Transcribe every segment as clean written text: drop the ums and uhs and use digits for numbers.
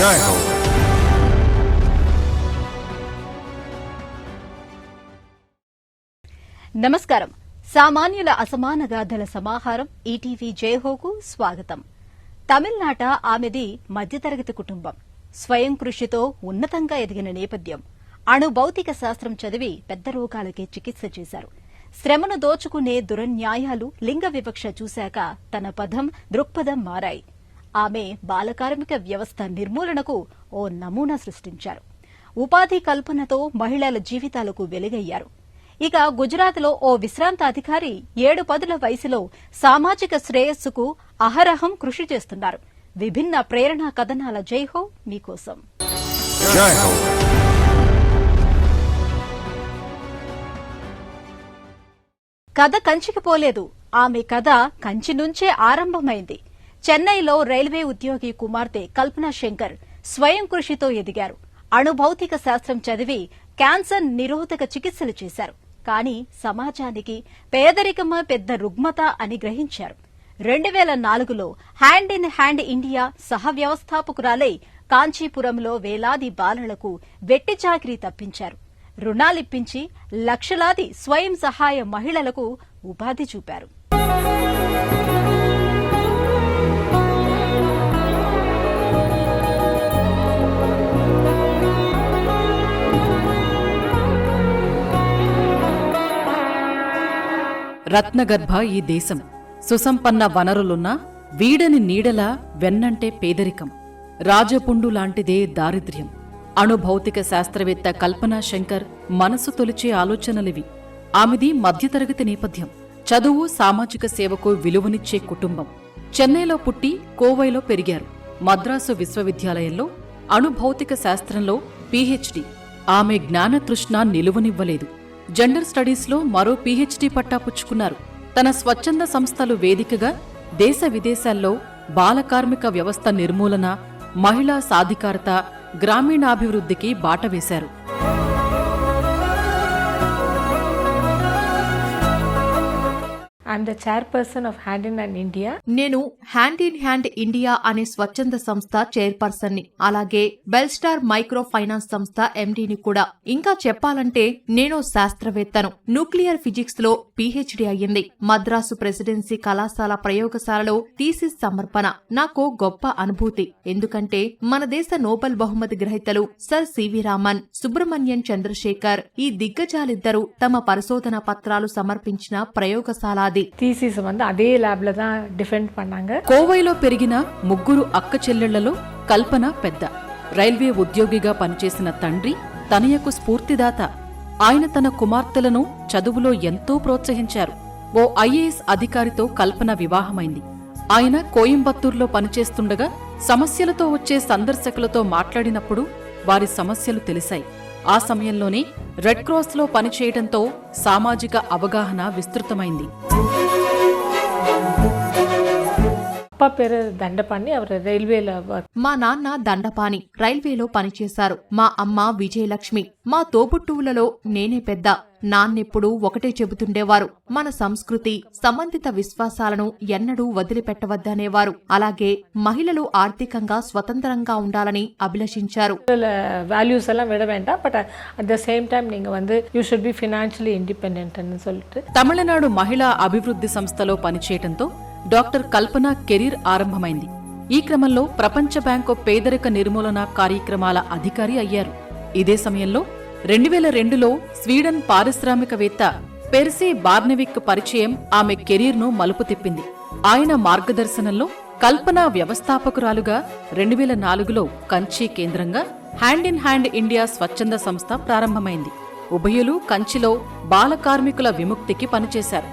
జై హో. నమస్కారం. సామాన్యుల అసమాన గాథల సమాహారం ఈటీవీ జయహోకు స్వాగతం. తమిళనాట ఆమెది మధ్యతరగతి కుటుంబం. స్వయం కృషితో ఉన్నతంగా ఎదిగిన నేపథ్యం. అణుభౌతిక శాస్త్రం చదివి పెద్ద రోగాలకే చికిత్స చేశారు. శ్రమను దోచుకునే దురన్యాయాలు, లింగ వివక్ష చూశాక తన దృక్పథం మారాయి. ఆమె బాలకార్మిక వ్యవస్థ నిర్మూలనకు ఓ నమూనా సృష్టించారు. ఉపాధి కల్పనతో మహిళల జీవితాలకు వెలుగయ్యారు. ఇక గుజరాత్లో ఓ విశ్రాంత అధికారి 7 పదుల వయసులో సామాజిక శ్రేయస్సుకు అహరహం కృషి చేస్తున్నారు. విభిన్న ప్రేరణా కథనాల జైహో మీకోసం. కథ కంచికి పోలేదు. ఆమె కథ కంచి నుంచే ఆరంభమైంది. చెన్నైలో రైల్వే ఉద్యోగి కుమార్తె కల్పనా శంకర్ స్వయం కృషితో ఎదిగారు. అణుభౌతిక శాస్త్రం చదివి క్యాన్సర్ నిరోధక చికిత్సలు చేశారు. కానీ సమాజానికి పేదరికమ పెద్ద రుగ్మత అని గ్రహించారు. 2004లో హ్యాండ్ ఇన్ హ్యాండ్ ఇండియా సహ వ్యవస్థాపకురాలై కాంచీపురంలో వేలాది బాలలకు వెట్టి చాకిరీ తప్పించారు. రుణాలిప్పించి లక్షలాది స్వయం సహాయ మహిళలకు ఉపాధి చూపారు. రత్నగర్భ ఈ దేశం. సుసంపన్న వనరులున్నా వీడని నీడలా వెన్నంటే పేదరికం. రాజపుండు లాంటిదే దారిద్ర్యం. అణుభౌతిక శాస్త్రవేత్త కల్పనా శంకర్ మనసు తొలిచే ఆలోచనలివి. ఆమెది మధ్యతరగతి నేపథ్యం. చదువు, సామాజిక సేవకు విలువనిచ్చే కుటుంబం. చెన్నైలో పుట్టి కోవైలో పెరిగారు. మద్రాసు విశ్వవిద్యాలయంలో అణుభౌతిక శాస్త్రంలో పీహెచ్డీ. ఆమె జ్ఞానతృష్ణ నిలువనివ్వలేదు. జెండర్ స్టడీస్లో మరో పీహెచ్డీ పట్టా పుచ్చుకున్నారు. తన స్వచ్ఛంద సంస్థలు వేదికగా దేశ విదేశాల్లో బాలకార్మిక వ్యవస్థ నిర్మూలన, మహిళా సాధికారత, గ్రామీణాభివృద్ధికి బాట వేశారు. I'm the chairperson of Hand in Hand India. నేను హ్యాండ్ ఇన్ హ్యాండ్ ఇండియా అనే స్వచ్ఛంద సంస్థ చైర్పర్సన్ ని, అలాగే బెల్స్టార్ మైక్రో ఫైనాన్స్ సంస్థ ఎండీని కూడా. ఇంకా చెప్పాలంటే నేను శాస్త్రవేత్తను. న్యూక్లియర్ ఫిజిక్స్ లో పీహెచ్డీ అయ్యింది. మద్రాసు ప్రెసిడెన్సీ కళాశాల ప్రయోగశాలలో థీసిస్ సమర్పణ నాకు గొప్ప అనుభూతి. ఎందుకంటే మన దేశ నోబెల్ బహుమతి గ్రహీతలు సర్ సివి రామన్, సుబ్రహ్మణ్యన్ చంద్రశేఖర్ ఈ దిగ్గజాలిద్దరూ తమ పరిశోధన పత్రాలు సమర్పించిన ప్రయోగశాల థీసిస్ అదే ల్యాబ్ లో தான் డిఫెండ్ பண்ணாங்க. కోవైలో పెరిగిన ముగ్గురు అక్క చెల్లెళ్లలో కల్పన పెద్ద. రైల్వే ఉద్యోగిగా పనిచేసిన తండ్రి తనయకు స్ఫూర్తిదాత. ఆయన తన కుమార్తెలను చదువులో ఎంతో ప్రోత్సహించారు. ఓ ఐఏఎస్ అధికారితో కల్పన వివాహమైంది. ఆయన కోయంబత్తూర్లో పనిచేస్తుండగా సమస్యలతో వచ్చే సందర్శకులతో మాట్లాడినప్పుడు వారి సమస్యలు తెలిసాయి. ఆ సమయంలోనే రెడ్ క్రాస్లో పనిచేయడంతో సామాజిక అవగాహన విస్తృతమైంది. అప్ప పేరు దండపాణి, అవరు రైల్వేలో. మా నాన్న దండపాణి, రైల్వేలో పనిచేశారు. మా అమ్మ విజయలక్ష్మి. మా తోబుట్టువులలో నేనే పెద్ద. నాన్నెప్పుడూ ఒకటే చెబుతుండేవారు, మన సంస్కృతి, సంబంధిత విశ్వాసాలను ఎన్నడూ వదిలిపెట్టవద్దనేవారు. అలాగే మహిళలు ఆర్థికంగా స్వతంత్రంగా ఉండాలని అభిలషించారు. వాల్యూస్ ఎல்லாம் విட வேண்டாம், but at the same time நீங்க you should be financially independent అని சொல்லிட்டு. తమిళనాడు మహిళా అభివృద్ధి సంస్థలో పనిచేయడంతో డాక్టర్ కల్పన కెరీర్ ఆరంభమైంది. ఈ క్రమంలో ప్రపంచ బ్యాంకు పేదరిక నిర్మూలన కార్యక్రమాల అధికారి అయ్యారు. ఇదే సమయంలో 2002లో స్వీడన్ పారిశ్రామికవేత్త పెర్సీ బార్నెవిక్ పరిచయం ఆమె కెరీర్ను మలుపు తిప్పింది. ఆయన మార్గదర్శనంలో కల్పన వ్యవస్థాపకురాలుగా 2004లో కంచి కేంద్రంగా హ్యాండ్ ఇన్ హ్యాండ్ ఇండియా స్వచ్ఛంద సంస్థ ప్రారంభమైంది. ఉభయులు కంచిలో బాలకార్మికుల విముక్తికి పనిచేశారు.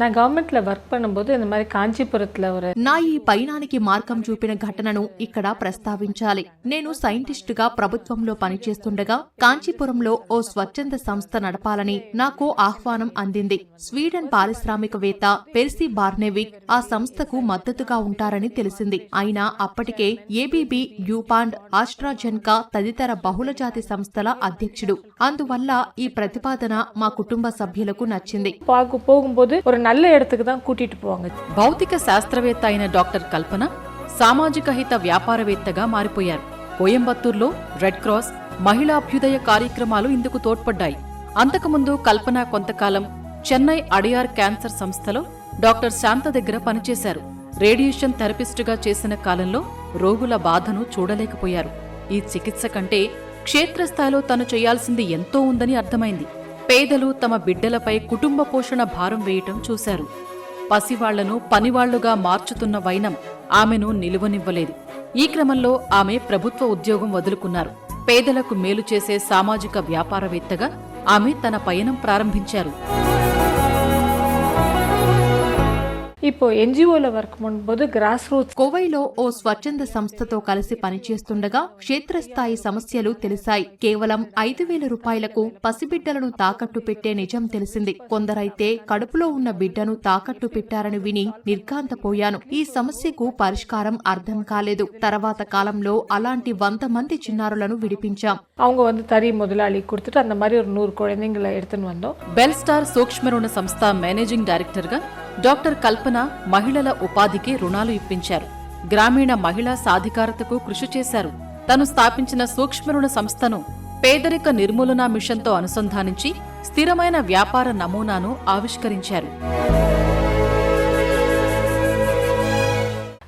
నా గవర్నమెంట్ లో వర్క్ பண்ணும்போது இந்த மாதிரி కాంచీపురత్లో నా ఈ పయనానికి మార్గం చూపిన ఘటనను ఇక్కడ ప్రస్తావించాలి. నేను సైంటిస్టుగా ప్రభుత్వంలో పనిచేస్తుండగా కాంచీపురంలో ఓ స్వచ్ఛంద సంస్థ నడపాలని నాకు ఆహ్వానం అందింది. స్వీడన్ పారిశ్రామికవేత్త పెర్సీ బార్నెవిక్ ఆ సంస్థకు మద్దతుగా ఉంటారని తెలిసింది. అయినా అప్పటికే ఏబీబీ, యూపాండ్, ఆస్ట్రాజెన్కా తదితర బహుళజాతి సంస్థల అధ్యక్షుడు. అందువల్ల ఈ ప్రతిపాదన మా కుటుంబ సభ్యులకు నచ్చింది. పోగుம்போது ஒரு நல்ல இடத்துக்கு தான் கூட்டிட்டு போவாங்க. భౌతిక శాస్త్రవేత్త అయిన డాక్టర్ కల్పన సామాజిక హిత వ్యాపారవేత్తగా మారిపోయారు. కోయంబత్తూర్లో రెడ్ క్రాస్, మహిళాభ్యుదయ కార్యక్రమాలు ఇందుకు తోడ్పడ్డాయి. అంతకుముందు కల్పన కొంతకాలం చెన్నై అడియార్ క్యాన్సర్ సంస్థలో డాక్టర్ శాంత దగ్గర పనిచేశారు. రేడియేషన్ థెరపిస్టుగా చేసిన కాలంలో రోగుల బాధను చూడలేకపోయారు. ఈ చికిత్స కంటే క్షేత్రస్థాయిలో తను చేయాల్సింది ఎంతో ఉందని అర్థమైంది. పేదలు తమ బిడ్డలపై కుటుంబ పోషణ భారం వేయటం చూశారు. పసివాళ్లను పనివాళ్లుగా మార్చుతున్న వైనం ఆమెను నిలువనివ్వలేదు. ఈ క్రమంలో ఆమె ప్రభుత్వ ఉద్యోగం వదులుకున్నారు. పేదలకు మేలు చేసే సామాజిక వ్యాపారవేత్తగా ఆమె తన పయనం ప్రారంభించారు. இப்போ ఎన్జిఓలో వర్క్ பண்ணும்போது గ్రాస్ రూట్స్ కోవైలో ఓ స్వచ్ఛంద సంస్థతో కలిసి పనిచేస్తుండగా క్షేత్రస్థాయి సమస్యలు తెలిసాయి. కేవలం 5,000 రూపాయలకు పసిబిడ్డలను తాకట్టు పెట్టే నిజం తెలిసింది. కొందరైతే కడుపులో ఉన్న బిడ్డను తాకట్టు పెట్టారని విని నిర్ఘాంతపోయాను. ఈ సమస్యకు పరిష్కారం అర్థం కాలేదు. తర్వాత కాలంలో అలాంటి 100 మంది చిన్నారులను విడిపించాం. அவங்க வந்து தறி முதலாளி கொடுத்துட்டு அந்த மாதிரி ஒரு 100 குழந்தைங்களை எடுத்துன்னு வந்தோம். బెల్ స్టార్ సూక్ష్మ రుణ సంస్థ మేనేజింగ్ డైరెక్టర్గా డాక్టర్ కల్పన మహిళల ఉపాధికి రుణాలు ఇప్పించారు. గ్రామీణ మహిళా సాధికారతకు కృషి చేశారు. తను స్థాపించిన సూక్ష్మ రుణ సంస్థను పేదరిక నిర్మూలనా మిషన్తో అనుసంధానించి స్థిరమైన వ్యాపార నమూనాను ఆవిష్కరించారు.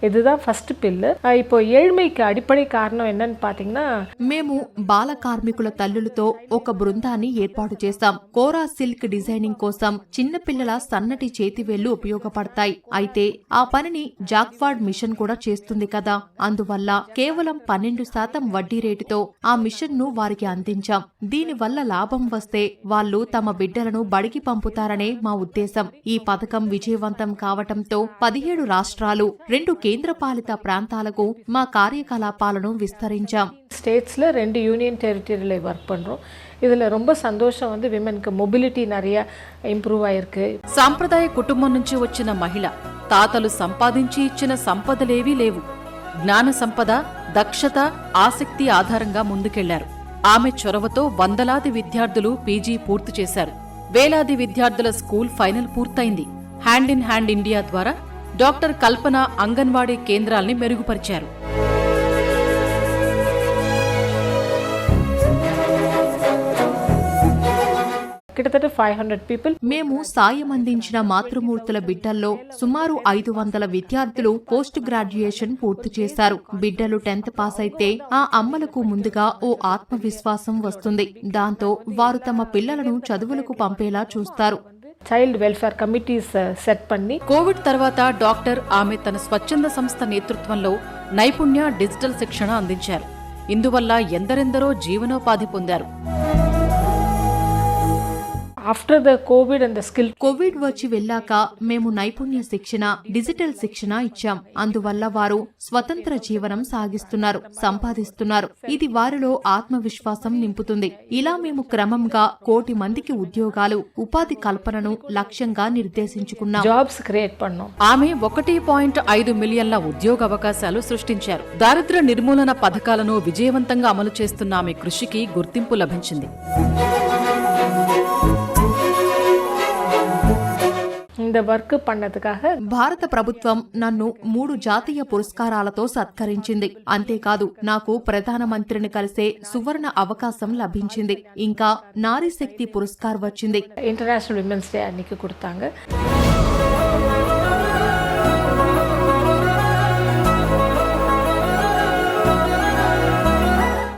இதுதான் ஃபர்ஸ்ட் பில்லு. இப்போ ஏழ்மைக்கு అడిపడే కారణం என்னன்னு పాతీங்கன்னா మేము బాల కార్మికుల తల్లులతో ఒక బృందాన్ని ఏర్పాటు చేశాం. కోరా సిల్క్ డిజైనింగ్ కోసం చిన్నపిల్లల సన్నటి చేతివేళ్లు ఉపయోగపడతాయి. అయితే ఆ పనిని జాక్వార్డ్ మిషన్ కూడా చేస్తుంది కదా. అందువల్ల కేవలం 12% వడ్డీ రేటుతో ఆ మిషన్ ను వారికి అందించాం. దీనివల్ల లాభం వస్తే వాళ్లు తమ బిడ్డలను బడికి పంపుతారనే మా ఉద్దేశం. ఈ పథకం విజయవంతం కావటంతో 17 రాష్ట్రాలు, 2 కేంద్రపాలిత ప్రాంతాలకు మా కార్యకలాపాలను విస్తరించాం. ஸ்டேட்ஸ்ல 2 யூனியன் டெரிட்டரியில వర్క్ பண்றோம். இதுல ரொம்ப సంతోషం வந்து విమెన్కి మొబిలిటీ நிறைய ఇంప్రూవ్ అయ్యిருக்கு. సాంప్రదాయ కుటుంబం నుంచి వచ్చిన మహిళ తాతలు సంపాదించి ఇచ్చిన సంపదలేవీ లేవు. జ్ఞాన సంపద, దక్షత, ఆసక్తి ఆధారంగా ముందుకెళ్లారు. ఆమె చొరవతో వందలాది విద్యార్థులు పీజీ పూర్తి చేశారు. వేలాది విద్యార్థుల స్కూల్ ఫైనల్ పూర్తయింది. హ్యాండ్ ఇన్ హ్యాండ్ ఇండియా ద్వారా డాక్టర్ కల్పన అంగన్వాడీ కేంద్రాల్ని మెరుగుపరిచారు. కిటతట 500 పీపుల్. మేము సాయం అందించిన మాతృమూర్తుల బిడ్డల్లో సుమారు 500 విద్యార్థులు పోస్ట్ గ్రాడ్యుయేషన్ పూర్తి చేశారు. బిడ్డలు 10th పాస్ అయితే ఆ అమ్మలకు ముందుగా ఓ ఆత్మవిశ్వాసం వస్తుంది. దాంతో వారు తమ పిల్లలను చదువులకు పంపేలా చూస్తారు. చైల్డ్ వెల్ఫేర్ కమిటీస్ సెట్ పన్ని. కోవిడ్ తర్వాత డాక్టర్ ఆమె తన స్వచ్ఛంద సంస్థ నేతృత్వంలో నైపుణ్య డిజిటల్ శిక్షణ అందించారు. ఇందువల్ల ఎందరెందరో జీవనోపాధి పొందారు. After the Covid and the skill. Covid వచ్చి వెళ్ళాక మేము నైపుణ్య శిక్షణ, డిజిటల్ శిక్షణ ఇచ్చాం. అందువల్ల వారు స్వతంత్ర జీవనం సాగిస్తున్నారు, సంపాదిస్తున్నారు. ఇది వారిలో ఆత్మవిశ్వాసం నింపుతుంది. ఇలా మేము క్రమంగా 1,00,00,000 మందికి ఉద్యోగాలు, ఉపాధి కల్పనను లక్ష్యంగా నిర్దేశించుకున్నాం. Jobs create పన్నాం. ఆమె 1.5 మిలియన్ల ఉద్యోగ అవకాశాలు సృష్టించారు. దారిద్ర్య నిర్మూలన పథకాలను విజయవంతంగా అమలు చేస్తున్న ఆమె కృషికి గుర్తింపు లభించింది. இந்த వర్క్ పన్నதுக்காக భారత ప్రభుత్వం నన్ను 3 జాతీయ పురస్కారాలతో సత్కరించింది. అంతేకాదు నాకు ప్రధానమంత్రిని కలిసే సువర్ణ అవకాశం లభించింది. ఇంకా నారీ శక్తి పురస్కార్ వచ్చింది. ఇంటర్నేషనల్ విమెన్స్ డే అన్నికి கொடுத்தாங்க.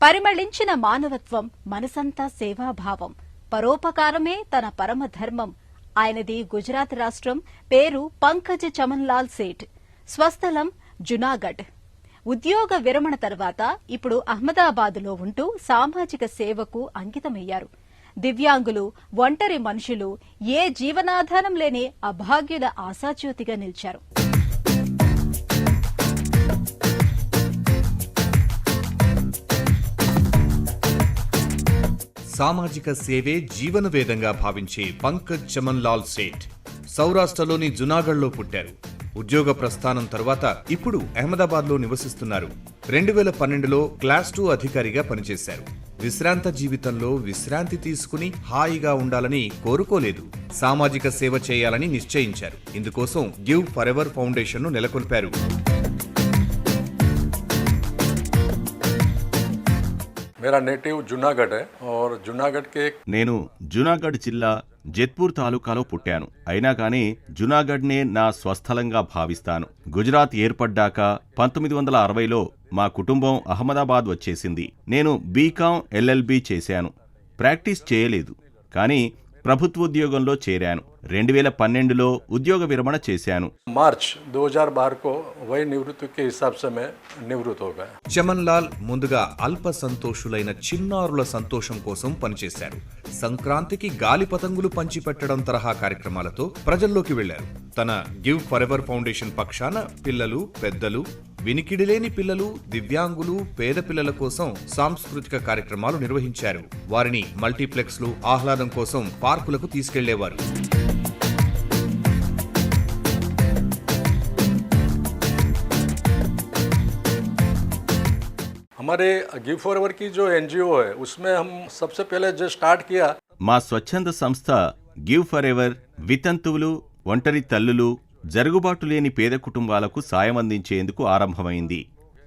పరిమళించిన మానవత్వం, మనసంతా సేవాభావం, పరోపకారమే తన పరమ ధర్మం. ఆయనది గుజరాత్ రాష్ట్రం. పేరు పంకజ్ చమన్లాల్ సేఠ్. స్వస్థలం జునాగఢ్. ఉద్యోగ విరమణ తర్వాత ఇప్పుడు అహ్మదాబాద్లో ఉంటూ సామాజిక సేవకు అంకితమయ్యారు. దివ్యాంగులు, ఒంటరి మనుషులు, ఏ జీవనాధారం లేని అభాగ్యుల ఆశాజ్యోతిగా నిలిచారు. సామాజిక సేవే జీవనవేదంగా భావించే పంకజ్ చమన్లాల్ సేఠ్ సౌరాష్ట్రలోని జునాగఢ్లో పుట్టారు. ఉద్యోగ ప్రస్థానం తర్వాత ఇప్పుడు అహ్మదాబాద్లో నివసిస్తున్నారు. 2012లో క్లాస్ 2 అధికారిగా పనిచేశారు. విశ్రాంత జీవితంలో విశ్రాంతి తీసుకుని హాయిగా ఉండాలని కోరుకోలేదు. సామాజిక సేవ చేయాలని నిశ్చయించారు. ఇందుకోసం గివ్ ఫరెవర్ ఫౌండేషన్ను నెలకొల్పారు. मेरा नेटिव जूनागढ़ है और जूनागढ़ के నేను జూనాగఢ్ జిల్లా జెత్పూర్ తాలూకాలో పుట్టాను. అయినా కానీ జూనాగఢ్నే నా స్వస్థలంగా భావిస్తాను. గుజరాత్ ఏర్పడ్డాక 1960లో మా కుటుంబం అహ్మదాబాద్ వచ్చేసింది. నేను బీకాం ఎల్ఎల్బీ చేశాను. ప్రాక్టీస్ చేయలేదు, కానీ ప్రభుత్వోద్యోగంలో చేరాను. 2012లో ఉద్యోగ విరమణ చేశాను. मार्च 2012 को वही निवृत्ति के हिसाब से मैं निवृत्त हो गया. చమన్ లాల్ ముందుగా అల్ప సంతోషులైన చిన్నారుల సంతోషం కోసం పనిచేశారు. సంక్రాంతికి గాలి పతంగులు పంచిపెట్టడం తరహా కార్యక్రమాలతో ప్రజల్లోకి వెళ్లారు. తన గివ్ ఫరెవర్ ఫౌండేషన్ పక్షాన పిల్లలు, పెద్దలు, వినికిడిలేని పిల్లలు, దివ్యాంగులు, పేద పిల్లల కోసం సాంస్కృతిక కార్యక్రమాలు నిర్వహించారు. వారిని మల్టీప్లెక్స్లు, ఆహ్లాదం కోసం పార్కులకు తీసుకెళ్లేవారు. हमारे गिव फॉरएवर की जो एनजीओ है उसमें हम सबसे पहले जो स्टार्ट किया మా స్వచ్ఛంద సంస్థ గివ్ ఫర్ ఎవర్ వితంతువులు, ఒంటరి తల్లులు, జరుగుబాటు లేని పేద కుటుంబాలకు సాయం అందించేందుకు ఆరంభమైంది.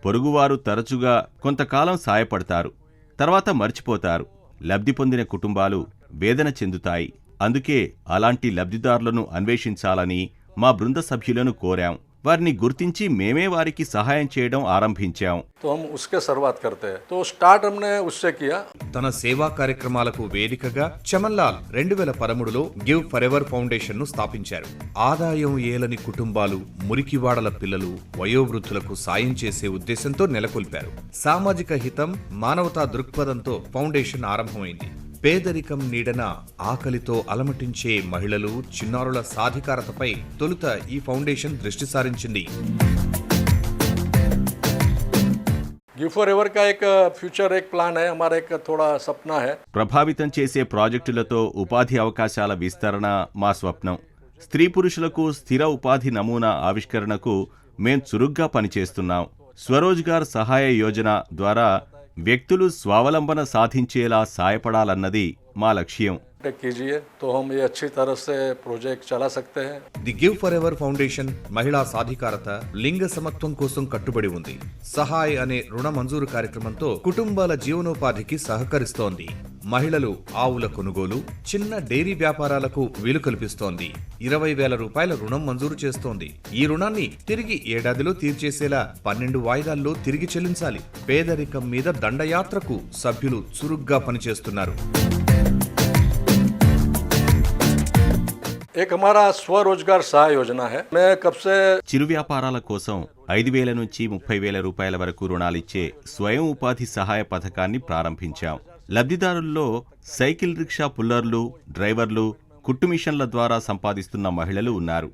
పొరుగువారు తరచుగా కొంతకాలం సాయపడతారు, తర్వాత మర్చిపోతారు. లబ్ధి పొందిన కుటుంబాలు వేదన చెందుతాయి. అందుకే అలాంటి లబ్ధిదారులను అన్వేషించాలని మా బృంద సభ్యులను కోరాం. వారిని గుర్తించి మేమే వారికి సహాయం చేయడం ఆరంభించాం. तो हम उसके शुरुआत करते हैं. तो स्टार्ट हमने उससे किया. తన సేవా కార్యక్రమాలకు వేదికగా చమన్ లాల్ 2013లో గివ్ ఫరెవర్ ఫౌండేషన్ ను స్థాపించారు. ఆదాయం ఏలని కుటుంబాలు, మురికివాడల పిల్లలు, వయోవృద్ధులకు సాయం చేసే ఉద్దేశంతో నెలకొల్పారు. సామాజిక హితం, మానవతా దృక్పథంతో ఫౌండేషన్ ఆరంభమైంది. పేదరికం నీడన ఆకలితో అలమటించే మహిళలు, చిన్నారుల సాధికారతపై తొలుత ఈ ఫౌండేషన్ దృష్టి సారించింది. गिव फॉरएवर का एक फ्यूचर एक प्लान है, हमारा एक थोड़ा सपना है. ప్రభావితం చేసే ప్రాజెక్టులతో ఉపాధి అవకాశాల విస్తరణ మా స్వప్నం. స్త్రీ పురుషులకు స్థిర ఉపాధి నమూనా ఆవిష్కరణకు మేం చురుగ్గా పనిచేస్తున్నాం. స్వరోజ్గార్ సహాయ యోజన ద్వారా వ్యక్తులు స్వావలంబన సాధించేలా సాయపడాలన్నది మా లక్ష్యం. कीजिए तो हम ये अच्छी तरह से प्रोजेक्ट चला सकते हैं. ది గివ్ ఫరెవర్ ఫౌండేషన్ మహిళా సాధికారత, లింగ సమత్వం కోసం కట్టుబడి ఉంది. సహాయ్ అనే రుణ మంజూరు కార్యక్రమంతో కుటుంబాల జీవనోపాధికి సహకరిస్తోంది. మహిళలు ఆవుల కొనుగోలు, చిన్న డైరీ వ్యాపారాలకు వీలు కల్పిస్తోంది. 20,000 రూపాయల రుణం మంజూరు చేస్తోంది. ఈ రుణాన్ని తిరిగి ఏడాదిలో తీర్చేసేలా 12 వాయిదాల్లో తిరిగి చెల్లించాలి. పేదరికం మీద దండయాత్రకు సభ్యులు చురుగ్గా పనిచేస్తున్నారు. एक हमारा स्वरोजगार सहाय योजना है. मैं कब से చిరు వ్యాపారాల కోసం 5,000 నుంచి 30,000 రూపాయల వరకు రుణాలిచ్చే స్వయం ఉపాధి సహాయ పథకాన్ని ప్రారంభించాం. లబ్ధిదారుల్లో సైకిల్ రిక్షా పుల్లర్లు, డ్రైవర్లు, కుట్టు మిషన్ల ద్వారా సంపాదిస్తున్న మహిళలు ఉన్నారు.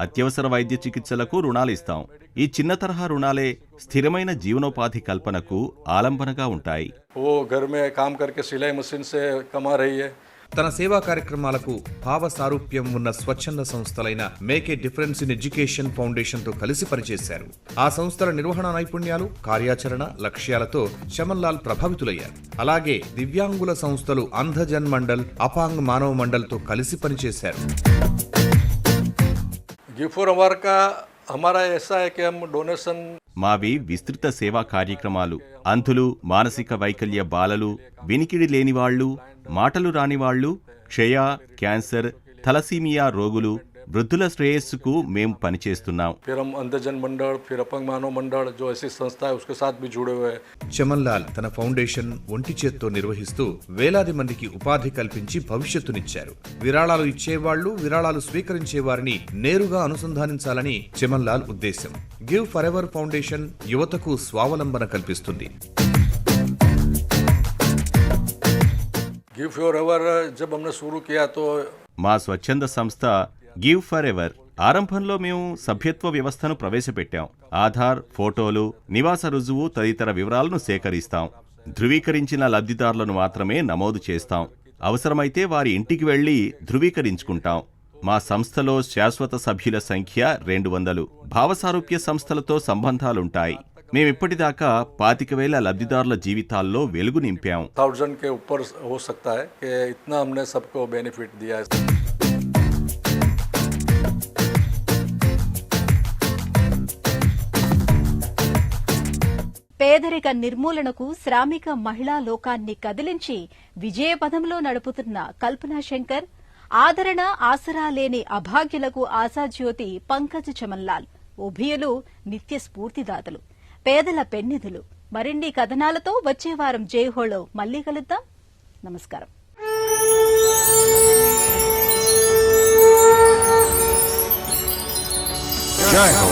అత్యవసర వైద్య చికిత్సలకు రుణాలిస్తాం. ఈ చిన్న తరహా రుణాలే స్థిరమైన జీవనోపాధి కల్పనకు ఆలంబనగా ఉంటాయి. वो घर में काम करके सिलाई मशीन से कमा रही है. తన సేవా కార్యక్రమాలకు భావ సారూప్యం ఉన్న స్వచ్ఛంద సంస్థలైన Make A Difference In Education Foundation తో కలిసి పనిచేశారు. ఆ సంస్థల నిర్వహణ నైపుణ్యాలు, కార్యాచరణ లక్ష్యాలతో చమన్ లాల్ ప్రభావితులయ్యారు. అలాగే దివ్యాంగుల సంస్థలు అంధజన్ మండల్, అపాంగ్ మానవ మండల్ తో కలిసి పనిచేశారు. गिव फॉरएवर का हमारा ऐसा है कि हम डोनेशन మావి విస్తృత సేవా కార్యక్రమాలు. అంధులు, మానసిక వైకల్య బాలలు, వినికిడి లేనివాళ్లు, మాటలు రానివాళ్లు, క్షయ, క్యాన్సర్, థలసీమియా రోగులు, వృద్ధుల శ్రేయస్సుకు మేం పనిచేస్తున్నాం. फिर हम अंधजन मंडल, फिर अपंग मानव मंडल जो ऐसी संस्था है उसके साथ भी जुड़े हुए हैं. చమన్ లాల్ తన ఫౌండేషన్ ఒంటి చేత్తో నిర్వహిస్తూ వేలాది మందికి ఉపాధి కల్పించి భవిష్యత్తునిచ్చారు. విరాళాలు ఇచ్చేవాళ్లు, విరాళాలు స్వీకరించే వారిని నేరుగా అనుసంధానించాలని చమన్ లాల్ ఉద్దేశం. గివ్ ఫరెవర్ ఫౌండేషన్ యువతకు స్వావలంబన కల్పిస్తుంది. गिव फॉरएवर जब हमने शुरू किया तो మా స్వచ్ఛంద సంస్థ గివ్ ఫర్ ఎవర్ ఆరంభంలో మేము సభ్యత్వ వ్యవస్థను ప్రవేశపెట్టాం. ఆధార్, ఫోటోలు, నివాస రుజువు తదితర వివరాలను సేకరిస్తాం. ధృవీకరించిన లబ్ధిదారులను మాత్రమే నమోదు చేస్తాం. అవసరమైతే వారి ఇంటికి వెళ్లి ధృవీకరించుకుంటాం. మా సంస్థలో శాశ్వత సభ్యుల సంఖ్య 200. భావసారూప్య సంస్థలతో సంబంధాలుంటాయి. మేమిప్పటిదాకా 25,000 లబ్ధిదారుల జీవితాల్లో వెలుగు నింపాం. 1000 के ऊपर हो सकता है कि इतना हमने सबको बेनिफिट दिया है. పేదరిక నిర్మూలనకు శ్రామిక మహిళా లోకాన్ని కదిలించి విజయపథంలో నడుపుతున్న కల్పనా శంకర్, ఆదరణ ఆసరా లేని అభాగ్యులకు ఆశాజ్యోతి పంకజ్ చమన్లాల్ ఉభయులు నిత్య స్ఫూర్తిదాతలు, పేదల పెన్నిధులు. మరిన్ని కథనాలతో వచ్చే వారం జైహోలో మళ్లీ కలుద్దాం. నమస్కారం. జై హో.